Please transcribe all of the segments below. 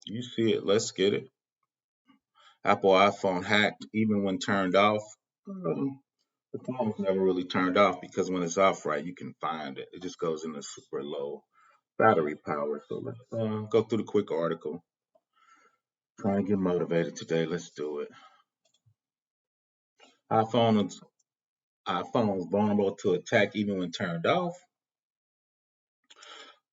You see it. Let's get it. Apple iPhone hacked even when turned off. Um, the phone was never really turned off because when it's off, right, you can find it. It just goes into super low battery power. So let's go through the quick article. Try and get motivated today. Let's do it. iPhone is iPhone is vulnerable to attack even when turned off.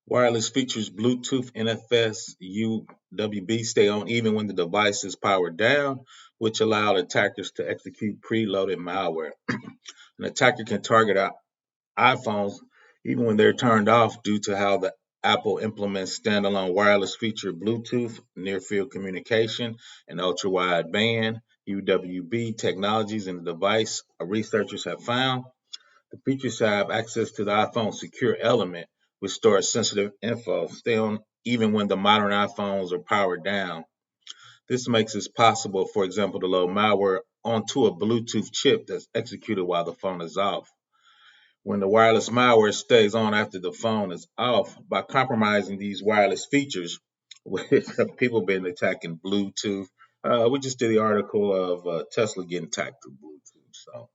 Wireless features Bluetooth, NFS, UWB stay on even when the device is powered down, which allow attackers to execute preloaded malware. An attacker can target iPhones even when they're turned off due to how the Apple implements standalone wireless feature Bluetooth, near field communication, and ultra-wideband UWB technologies in the device. Researchers have found the features have access to the iPhone's secure element, which stores sensitive info still even when the modern iPhones are powered down. This makes it possible, for example, to load malware onto a Bluetooth chip that's executed while the phone is off. When the wireless malware stays on after the phone is off, by compromising these wireless features, which people have been attacking Bluetooth. We just did the article of Tesla getting attacked through Bluetooth. So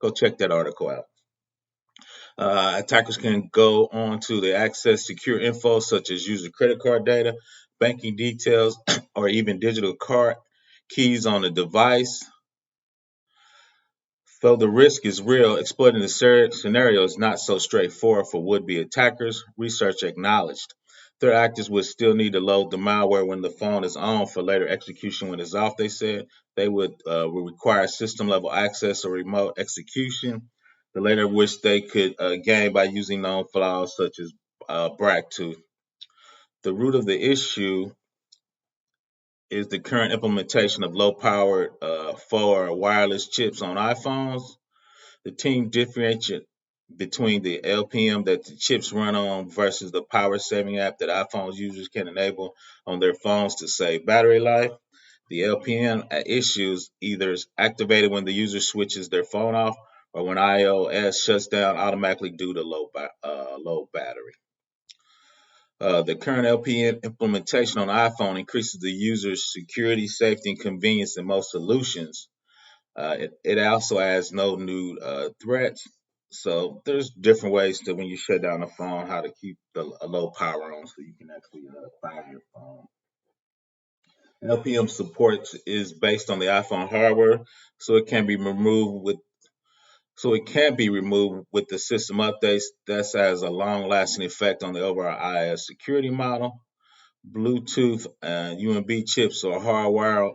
go check that article out. Attackers can go on to the access secure info such as user credit card data, banking details, or even digital card keys on the device. Though the risk is real, exploiting the scenario is not so straightforward for would-be attackers, research acknowledged. Threat actors would still need to load the malware when the phone is on for later execution when it's off, they said. They would require system-level access or remote execution, the later of which they could gain by using known flaws such as BRAC2. The root of the issue is the current implementation of low-powered for wireless chips on iPhones. The team differentiate between the LPM that the chips run on versus the power saving app that iPhone users can enable on their phones to save battery life. The LPM issues either is activated when the user switches their phone off or when iOS shuts down automatically due to low battery. The current LPM implementation on iPhone increases the user's security, safety, and convenience in most solutions. It also adds no new threats. So there's different ways to when you shut down a phone, how to keep a low power on so you can actually find your phone. LPM support is based on the iPhone hardware, so it can be removed with the system updates. That has a long-lasting effect on the overall iOS security model. Bluetooth UMB chips are hardwired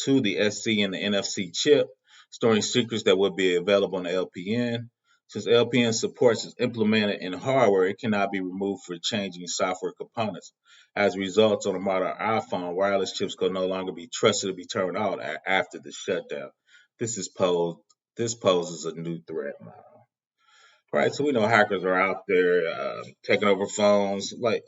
to the SC and the NFC chip, storing secrets that would be available in LPN. Since LPN supports is implemented in hardware, it cannot be removed for changing software components. As a result, on a modern iPhone, wireless chips can no longer be trusted to be turned on after the shutdown. This is posed. This poses a new threat now. Right, so we know hackers are out there taking over phones. Like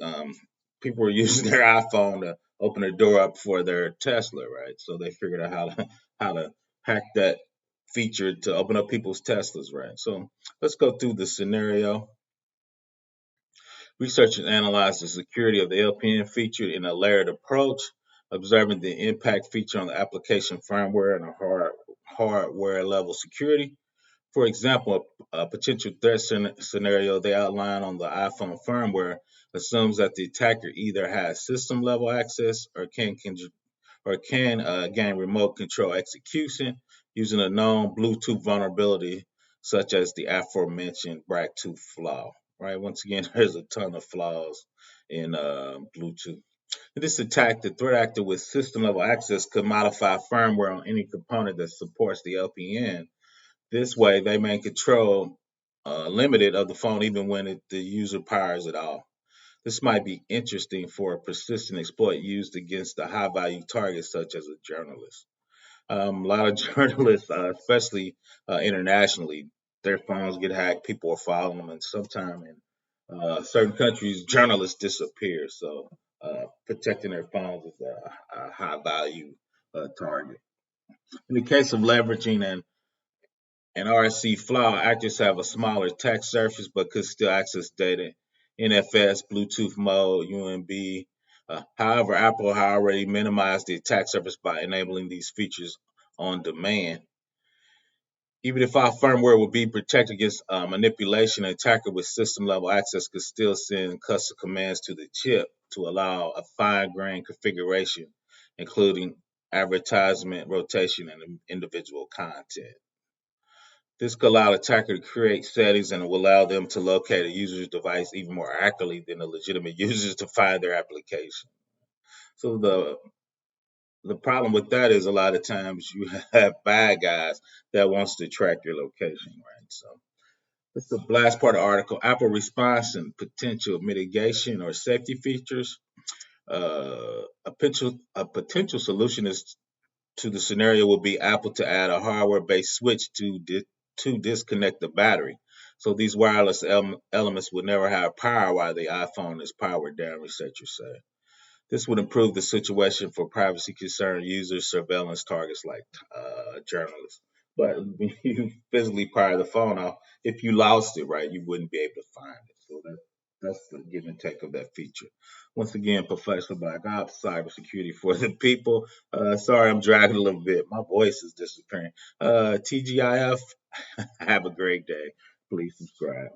people are using their iPhone to open the door up for their Tesla, right? So they figured out how to hack that feature to open up people's Teslas, right? So let's go through the scenario. Researchers analyzed the security of the LPN feature in a layered approach, observing the impact feature on the application firmware and a hardware level security. For example, a potential threat scenario they outline on the iPhone firmware assumes that the attacker either has system level access or can gain remote control execution using a known Bluetooth vulnerability, such as the aforementioned BRAC2 flaw. Right. Once again, there's a ton of flaws in Bluetooth. In this attack, the threat actor with system level access could modify firmware on any component that supports the LPN. This way, they may control limited of the phone even when the user powers it off. This might be interesting for a persistent exploit used against a high value target such as a journalist. A lot of journalists, especially internationally, their phones get hacked. People are following them, and sometimes in certain countries, journalists disappear. So protecting their phones is a high value target. In the case of leveraging an RSC flaw, actors have a smaller attack surface but could still access data, NFS, Bluetooth mode, UMB, However, Apple had already minimized the attack surface by enabling these features on demand. Even if our firmware would be protected against manipulation, an attacker with system level access could still send custom commands to the chip to allow a fine grained configuration, including advertisement, rotation, and individual content. This could allow the attacker to create settings and will allow them to locate a user's device even more accurately than the legitimate users to find their application. So the problem with that is a lot of times you have bad guys that wants to track your location, right? So this is the last part of the article. Apple response and potential mitigation or safety features. A potential solution is to the scenario would be Apple to add a hardware-based switch to disconnect the battery. So these wireless elements would never have power while the iPhone is powered down, researchers say. This would improve the situation for privacy concerned users, surveillance targets like journalists. But when you physically power the phone off, if you lost it, right, you wouldn't be able to find it. So that's the give and take of that feature. Once again, Professional Black Ops, cybersecurity for the people. Sorry, I'm dragging a little bit. My voice is disappearing. TGIF, have a great day. Please subscribe.